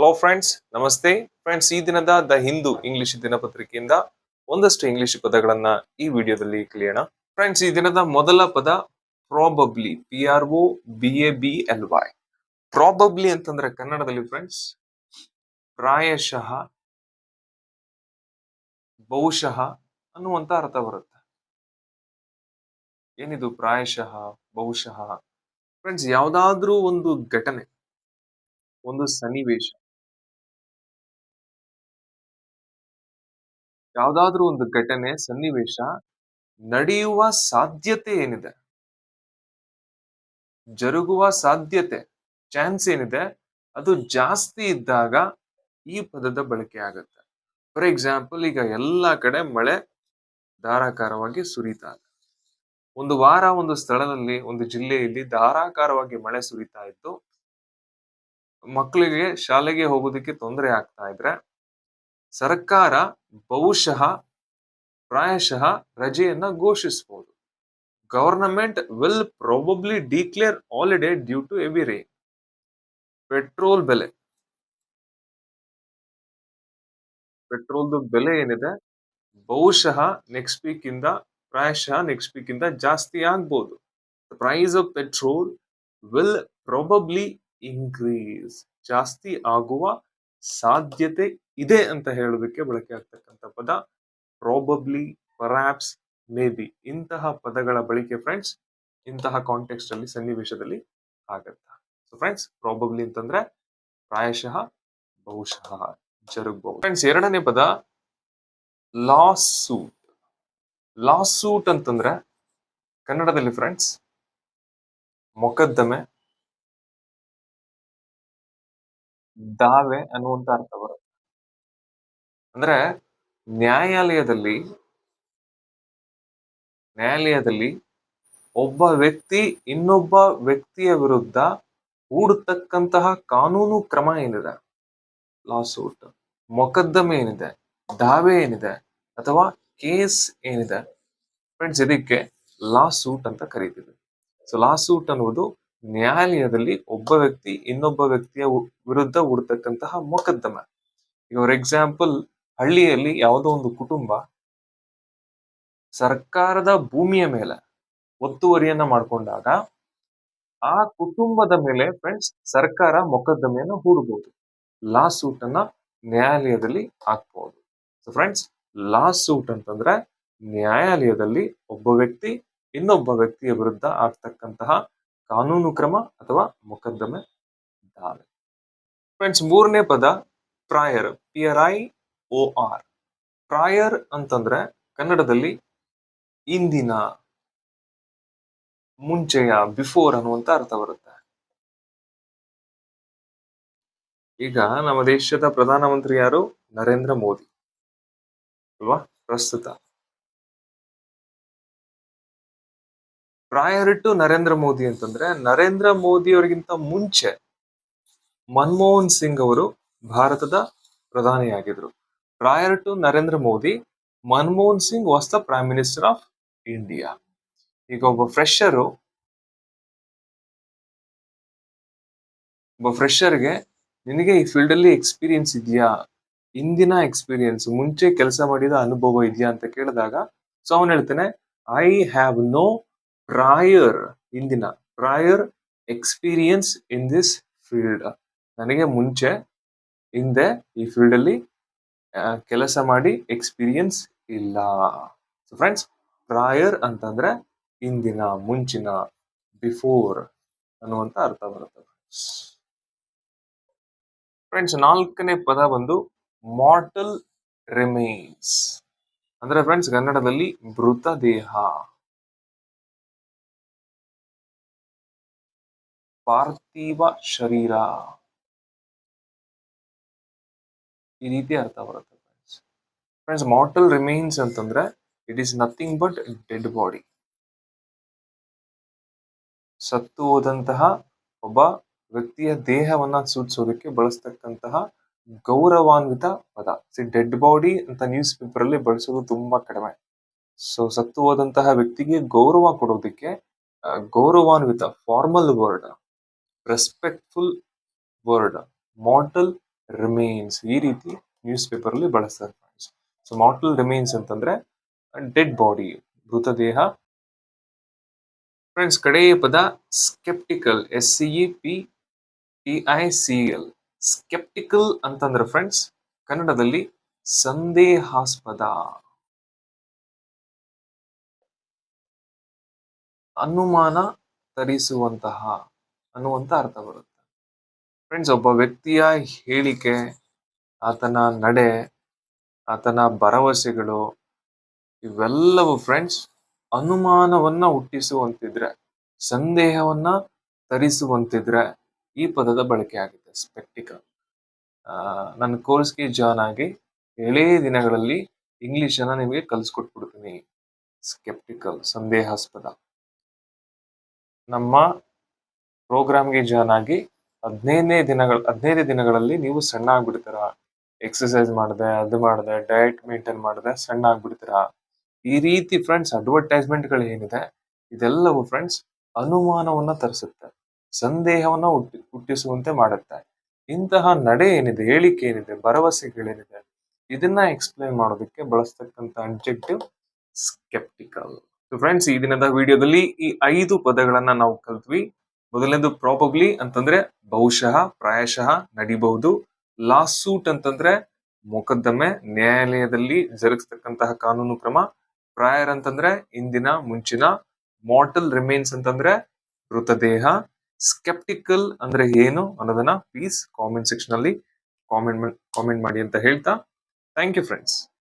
Hello friends, ನಮಸ್ತೆ friends. ಈ ದಿನದ ದ ಹಿಂದೂ ಇಂಗ್ಲಿಷ್ ದಿನಪತ್ರಿಕೆಯಿಂದ ಒಂದಷ್ಟು ಇಂಗ್ಲಿಷ್ ಪದಗಳನ್ನ ಈ ವಿಡಿಯೋದಲ್ಲಿ ಕಲಿಯೋಣ. ಫ್ರೆಂಡ್ಸ್, ಈ ದಿನದ ಮೊದಲ ಪದ ಪ್ರಾಬಬ್ಲಿ, PROBABLY. ಪ್ರಾಬಬ್ಲಿ ಅಂತಂದ್ರೆ ಕನ್ನಡದಲ್ಲಿ ಫ್ರೆಂಡ್ಸ್ ಪ್ರಾಯಶಃ, ಬಹುಶಃ ಅನ್ನುವಂತ ಅರ್ಥ ಬರುತ್ತೆ. ಏನಿದು ಪ್ರಾಯಶಃ, ಬಹುಶಃ? ಫ್ರೆಂಡ್ಸ್, ಯಾವ್ದಾದ್ರೂ ಒಂದು ಘಟನೆ, ಒಂದು ಸನ್ನಿವೇಶ, ಯಾವ್ದಾದ್ರೂ ಒಂದು ಘಟನೆ, ಸನ್ನಿವೇಶ ನಡೆಯುವ ಸಾಧ್ಯತೆ ಏನಿದೆ, ಜರುಗುವ ಸಾಧ್ಯತೆ, ಚಾನ್ಸ್ ಏನಿದೆ, ಅದು ಜಾಸ್ತಿ ಇದ್ದಾಗ ಈ ಪದದ ಬಳಕೆ ಆಗುತ್ತೆ. ಫಾರ್ ಎಕ್ಸಾಂಪಲ್, ಈಗ ಎಲ್ಲಾ ಕಡೆ ಮಳೆ ಧಾರಾಕಾರವಾಗಿ ಸುರಿತಾ ಇದೆ. ಒಂದು ವಾರ ಒಂದು ಸ್ಥಳದಲ್ಲಿ, ಒಂದು ಜಿಲ್ಲೆಯಲ್ಲಿ ಧಾರಾಕಾರವಾಗಿ ಮಳೆ ಸುರಿತಾ ಇತ್ತು. ಮಕ್ಕಳಿಗೆ ಶಾಲೆಗೆ ಹೋಗೋದಕ್ಕೆ ತೊಂದರೆ ಆಗ್ತಾ ಇದ್ರೆ ಸರ್ಕಾರ ಬಹುಶಃ, ಪ್ರಾಯಶಃ ರಜೆಯನ್ನ ಘೋಷಿಸಬಹುದು. Government will probably declare holiday due to heavy rain. Petrol ಬೆಲೆ, ಪೆಟ್ರೋಲ್ದು ಬೆಲೆ ಏನಿದೆ ಬಹುಶಃ ನೆಕ್ಸ್ಟ್ ವೀಕ್ ಇಂದ, ಪ್ರಾಯಶಃ ನೆಕ್ಸ್ಟ್ ವೀಕ್ ಇಂದ ಜಾಸ್ತಿ ಆಗ್ಬಹುದು. The price of petrol will probably increase. ಜಾಸ್ತಿ ಆಗುವ ಸಾಧ್ಯತೆ ಇದೆ ಅಂತ ಹೇಳೋದಕ್ಕೆ ಬಳಕೆ ಆಗ್ತಕ್ಕಂಥ ಪದ ಪ್ರಾಬಬ್ಲಿ, ಪರ್ಹ್ಯಾಪ್ಸ್, ಮೇ ಬಿ. ಇಂತಹ ಪದಗಳ ಬಳಕೆ ಫ್ರೆಂಡ್ಸ್ ಇಂತಹ ಕಾಂಟೆಕ್ಸ್ಟ್ ಅಲ್ಲಿ, ಸನ್ನಿವೇಶದಲ್ಲಿ ಆಗತ್ತ. ಸೊ ಫ್ರೆಂಡ್ಸ್, ಪ್ರಾಬಬ್ಲಿ ಅಂತಂದ್ರೆ ಪ್ರಾಯಶಃ, ಬಹುಶಃ ಜರುಗಬಹುದು. ಫ್ರೆಂಡ್ಸ್, ಎರಡನೇ ಪದ ಲಾ ಸೂಟ್. ಲಾ ಸೂಟ್ ಅಂತಂದ್ರೆ ಕನ್ನಡದಲ್ಲಿ ಫ್ರೆಂಡ್ಸ್ ಮೊಕದ್ದಮೆ, ದಾವೆ ಅನ್ನುವಂತ ಅರ್ಥ ಬರುತ್ತೆ. ಅಂದ್ರೆ ನ್ಯಾಯಾಲಯದಲ್ಲಿ ಒಬ್ಬ ವ್ಯಕ್ತಿ ಇನ್ನೊಬ್ಬ ವ್ಯಕ್ತಿಯ ವಿರುದ್ಧ ಹೂಡತಕ್ಕಂತಹ ಕಾನೂನು ಕ್ರಮ ಏನಿದೆ, ಲಾ ಸೂಟ್. ಮೊಕದ್ದಮೆ ಏನಿದೆ, ದಾವೆ ಏನಿದೆ, ಅಥವಾ ಕೇಸ್ ಏನಿದೆ ಫ್ರೆಂಡ್ಸ್, ಇದಕ್ಕೆ ಲಾ ಸೂಟ್ ಅಂತ ಕರೀತೀವಿ. ಸೊ ಲಾ ಸೂಟ್ ಅನ್ನುವುದು ನ್ಯಾಯಾಲಯದಲ್ಲಿ ಒಬ್ಬ ವ್ಯಕ್ತಿ ಇನ್ನೊಬ್ಬ ವ್ಯಕ್ತಿಯ ವಿರುದ್ಧ ಹೂಡತಕ್ಕಂತಹ ಮೊಕದ್ದಮೆ. ಈಗ ಫಾರ್ ಎಕ್ಸಾಂಪಲ್, ಹಳ್ಳಿಯಲ್ಲಿ ಯಾವುದೋ ಒಂದು ಕುಟುಂಬ ಸರ್ಕಾರದ ಭೂಮಿಯ ಮೇಲೆ ಒತ್ತುವರಿಯನ್ನ ಮಾಡ್ಕೊಂಡಾಗ ಆ ಕುಟುಂಬದ ಮೇಲೆ ಫ್ರೆಂಡ್ಸ್ ಸರ್ಕಾರ ಮೊಕದ್ದಮೆಯನ್ನು ಹೂಡಬಹುದು. ಲಾ ಸೂಟ್ ಅನ್ನ ನ್ಯಾಯಾಲಯದಲ್ಲಿ ಹಾಕ್ಬಹುದು. ಸೊ ಫ್ರೆಂಡ್ಸ್, ಲಾ ಸೂಟ್ ಅಂತಂದ್ರೆ ನ್ಯಾಯಾಲಯದಲ್ಲಿ ಒಬ್ಬ ವ್ಯಕ್ತಿ ಇನ್ನೊಬ್ಬ ವ್ಯಕ್ತಿಯ ವಿರುದ್ಧ ಆಗ್ತಕ್ಕಂತಹ ಕಾನೂನು ಕ್ರಮ ಅಥವಾ ಮೊಕದ್ದಮೆ, ದಾವೆ. ಫ್ರೆಂಡ್ಸ್, ಮೂರನೇ ಪದ ಪ್ರಾಯರ್, PRIOR. ಪ್ರಾಯರ್ ಅಂತಂದ್ರೆ ಕನ್ನಡದಲ್ಲಿ ಇಂದಿನ, ಮುಂಚೆಯ, ಬಿಫೋರ್ ಅನ್ನುವಂತ ಅರ್ಥ ಬರುತ್ತೆ. ಈಗ ನಮ್ಮ ದೇಶದ ಪ್ರಧಾನಮಂತ್ರಿ ಯಾರು? ನರೇಂದ್ರ ಮೋದಿ ಅಲ್ವಾ ಪ್ರಸ್ತುತ. ಪ್ರಾಯರ್ ಟು ನರೇಂದ್ರ ಮೋದಿ ಅಂತಂದ್ರೆ ನರೇಂದ್ರ ಮೋದಿ ಅವರಿಗಿಂತ ಮುಂಚೆ ಮನಮೋಹನ್ ಸಿಂಗ್ ಅವರು ಭಾರತದ ಪ್ರಧಾನಿಯಾಗಿದ್ರು. Prior to Narendra Modi, Manmohan Singh was the prime minister of India. ಈಗ ಒಬ್ಬ ಫ್ರೆಶರ್ಗೆ ನಿನಗೆ ಈ ಫೀಲ್ಡ್ ಅಲ್ಲಿ ಎಕ್ಸ್ಪೀರಿಯನ್ಸ್ ಇದೆಯಾ, ಇಂದಿನ ಎಕ್ಸ್ಪೀರಿಯನ್ಸ್, ಮುಂಚೆ ಕೆಲಸ ಮಾಡಿದ ಅನುಭವ ಇದೆಯಾ ಅಂತ ಕೇಳಿದಾಗ ಸೊ ಅವನು ಹೇಳ್ತಾನೆ, ಐ ಹ್ಯಾವ್ ನೋ ಪ್ರಾಯರ್, ಇಂದಿನ ಪ್ರಾಯರ್ ಎಕ್ಸ್ಪೀರಿಯನ್ಸ್ ಇನ್ ದಿಸ್ ಫೀಲ್ಡ್. ನನಗೆ ಮುಂಚೆ, ಹಿಂದೆ ಈ ಫೀಲ್ಡ್ ಅಲ್ಲಿ ಕೆಲಸ ಮಾಡಿ ಎಕ್ಸ್ಪೀರಿಯನ್ಸ್ ಇಲ್ಲ. ಸೊ ಫ್ರೆಂಡ್ಸ್, ಪ್ರಾಯರ್ ಅಂತಂದ್ರೆ ಇಂದಿನ, ಮುಂಚಿನ, ಬಿಫೋರ್ ಅನ್ನುವಂತ ಅರ್ಥ ಬರುತ್ತೆ. ಫ್ರೆಂಡ್ಸ್, ನಾಲ್ಕನೇ ಪದ ಬಂದು ಮಾರ್ಟಲ್ ರಿಮೈನ್ಸ್. ಅಂದ್ರೆ ಫ್ರೆಂಡ್ಸ್ ಕನ್ನಡದಲ್ಲಿ ಮೃತ ದೇಹ, ಪಾರ್ಥಿವ ಶರೀರ, ಈ ರೀತಿ ಅರ್ಥ ಬರುತ್ತೆ ಫ್ರೆಂಡ್ಸ್. ಫ್ರೆಂಡ್ಸ್, ಮಾರ್ಟಲ್ ರಿಮೈನ್ಸ್ ಅಂತಂದ್ರೆ it is nothing but dead body. ಸತ್ತು ಹೋದಂತಹ ಒಬ್ಬ ವ್ಯಕ್ತಿಯ ದೇಹವನ್ನ ಸೂಚಿಸೋದಕ್ಕೆ ಬಳಸ್ತಕ್ಕಂತಹ ಗೌರವಾನ್ವಿತ ಪದ. ಡೆಡ್ ಬಾಡಿ ಅಂತ ನ್ಯೂಸ್ ಪೇಪರ್ ಅಲ್ಲಿ ಬಳಸೋದು ತುಂಬಾ ಕಡಿಮೆ. ಸೊ ಸತ್ತು ಹೋದಂತಹ ವ್ಯಕ್ತಿಗೆ ಗೌರವ ಕೊಡೋದಕ್ಕೆ ಗೌರವಾನ್ವಿತ, formal word, respectful word, mortal remains ಈ ರೀತಿ ನ್ಯೂಸ್ ಪೇಪರ್ ಅಲ್ಲಿ ಬಳಸ್ತಾರೆ ಫ್ರೆಂಡ್ಸ್. ಸೊ ಮಾರ್ಟಲ್ ರಿಮೇನ್ಸ್ ಅಂತಂದ್ರೆ ಡೆಡ್ ಬಾಡಿ, ಮೃತದೇಹ. ಫ್ರೆಂಡ್ಸ್ ಕಡೆಯ ಪದ ಸ್ಕೆಪ್ಟಿಕಲ್, SCEPTICL. ಸ್ಕೆಪ್ಟಿಕಲ್ ಅಂತಂದ್ರೆ ಫ್ರೆಂಡ್ಸ್ ಕನ್ನಡದಲ್ಲಿ ಸಂದೇಹಾಸ್ಪದ, ಅನುಮಾನ ತರಿಸುವಂತಹ ಅನ್ನುವಂತ ಅರ್ಥ ಬರುತ್ತೆ. ಫ್ರೆಂಡ್ಸ್ ಒಬ್ಬ ವ್ಯಕ್ತಿಯ ಹೇಳಿಕೆ, ಆತನ ನಡೆ, ಆತನ ಭರವಸೆಗಳು ಇವೆಲ್ಲವೂ ಫ್ರೆಂಡ್ಸ್ ಅನುಮಾನವನ್ನ ಹುಟ್ಟಿಸುವಂತಿದ್ರೆ, ಸಂದೇಹವನ್ನ ತರಿಸುವಂತಿದ್ರೆ ಈ ಪದದ ಬಳಕೆ ಆಗುತ್ತೆ ಸ್ಪೆಕ್ಟಿಕಲ್. ನನ್ನ ಕೋರ್ಸ್ಗೆ ಜಾಯ್ನ್ ಆಗಿ 7 ದಿನಗಳಲ್ಲಿ ಇಂಗ್ಲಿಷ್ ಅನ್ನ ನಿಮಗೆ ಕಲಿಸ್ಕೊಟ್ಬಿಡ್ತೀನಿ. ಸ್ಕೆಪ್ಟಿಕಲ್ ಸಂದೇಹಾಸ್ಪದ. ನಮ್ಮ ಪ್ರೋಗ್ರಾಮ್ಗೆ ಜಾಯ್ನ್ ಆಗಿ 15 ದಿನಗಳಲ್ಲಿ ನೀವು ಸಣ್ಣ ಆಗ್ಬಿಡ್ತೀರ. ಎಕ್ಸರ್ಸೈಸ್ ಮಾಡಿದೆ, ಅದು ಮಾಡಿದೆ, ಡಯಟ್ ಮೇಂಟೈನ್ ಮಾಡಿದೆ, ಸಣ್ಣ ಆಗ್ಬಿಡ್ತೀರ. ಈ ರೀತಿ ಫ್ರೆಂಡ್ಸ್ ಅಡ್ವರ್ಟೈಸ್ಮೆಂಟ್ಗಳು ಏನಿದೆ ಇದೆಲ್ಲವೂ ಫ್ರೆಂಡ್ಸ್ ಅನುಮಾನವನ್ನ ತರಿಸುತ್ತೆ, ಸಂದೇಹವನ್ನ ಹುಟ್ಟಿಸುವಂತೆ ಮಾಡುತ್ತೆ. ಇಂತಹ ನಡೆ ಏನಿದೆ, ಹೇಳಿಕೆ ಏನಿದೆ, ಭರವಸೆಗಳೇನಿದೆ ಇದನ್ನ ಎಕ್ಸ್ಪ್ಲೈನ್ ಮಾಡೋದಕ್ಕೆ ಬಳಸ್ತಕ್ಕಂಥ ಅಡ್ಜೆಕ್ಟಿವ್ ಸ್ಕೆಪ್ಟಿಕಲ್. ಫ್ರೆಂಡ್ಸ್ ಈ ದಿನದ ವಿಡಿಯೋದಲ್ಲಿ ಈ 5 ಪದಗಳನ್ನ ನಾವು ಕಲ್ತ್ವಿ. ಮೊದಲನೇದು ಪ್ರಾಬಬ್ಲಿ ಅಂತಂದ್ರೆ ಬಹುಶಃ, ಪ್ರಾಯಶಃ, ನಡಿಬಹುದು. ಲಾಸ್ ಸೂಟ್ ಅಂತಂದ್ರೆ ಮೊಕದ್ದಮೆ, ನ್ಯಾಯಾಲಯದಲ್ಲಿ ಜರುಗಿಸ್ತಕ್ಕಂತಹ ಕಾನೂನು ಕ್ರಮ. ಪ್ರಾಯರ್ ಅಂತಂದ್ರೆ ಇಂದಿನ, ಮುಂಚಿನ. ಮಾರ್ಟಲ್ ರಿಮೇನ್ಸ್ ಅಂತಂದ್ರೆ ಮೃತದೇಹ. ಸ್ಕೆಪ್ಟಿಕಲ್ ಅಂದ್ರೆ ಏನು ಅನ್ನೋದನ್ನ ಪ್ಲೀಸ್ ಕಾಮೆಂಟ್ ಸೆಕ್ಷನ್ ಅಲ್ಲಿ ಕಾಮೆಂಟ್ ಮಾಡಿ ಅಂತ ಹೇಳ್ತಾ ಥ್ಯಾಂಕ್ ಯು ಫ್ರೆಂಡ್ಸ್.